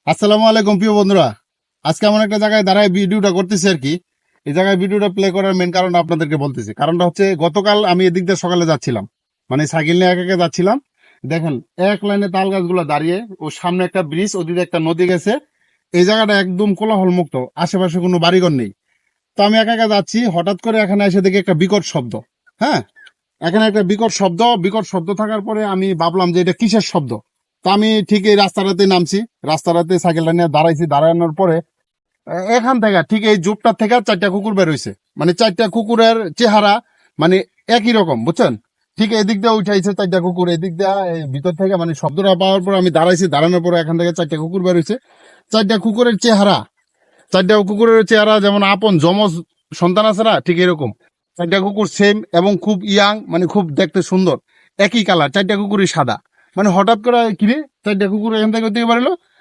আসসালামু আলাইকুম প্রিয় বন্ধুরা। আজকে এমন একটা জায়গায় দাঁড়ায় ভিডিওটা করতেছি আর কি। এই জায়গায় ভিডিওটা প্লে করার মেন কারণ আপনাদেরকে বলতেছি। কারণটা হচ্ছে গতকাল আমি এদিক দিয়ে সকালে যাচ্ছিলাম, মানে সাইকেল নিয়ে একা একা যাচ্ছিলাম। দেখেন এক লাইনে তাল গাছগুলো দাঁড়িয়ে, ও সামনে একটা ব্রিজ, ওদিকে একটা নদী গেছে। এই জায়গাটা একদম কোলাহল মুক্ত, আশেপাশে কোনো বাড়িঘর নেই। তো আমি একা একা যাচ্ছি, হঠাৎ করে এখানে এসে দেখি একটা বিকট শব্দ। হ্যাঁ, এখানে একটা বিকট শব্দ থাকার পরে আমি ভাবলাম যে এটা কিসের শব্দ। তো আমি ঠিক এই রাস্তাটাতে নামছি, রাস্তাটাতে সাইকেলটা নিয়ে দাঁড়াইছি। দাঁড়ানোর পরে এখান থেকে ঠিক এই জুপটার থেকে চারটা কুকুর বের হইছে। মানে চারটা কুকুরের চেহারা মানে একই রকম, বুঝছেন? ঠিক এদিক দিয়ে উঠাইছে চারটা কুকুর, এদিক দিয়ে এই ভিতর থেকে, মানে শব্দটা পাওয়ার পর আমি দাঁড়াইছি। দাঁড়ানোর পরে এখান থেকে চারটা কুকুর বের হইছে। চারটা কুকুরের চেহারা, চারটা কুকুরের চেহারা যেমন আপন যমজ সন্তান আছে না, ঠিক এরকম। চারটা কুকুর সেম এবং খুব ইয়াং, মানে খুব দেখতে সুন্দর, একই কালার, চারটা কুকুরই সাদা। মানে হঠাৎ করে কিরে চারটা কুকুর এখান থেকে ওদিকে বাড়িলো।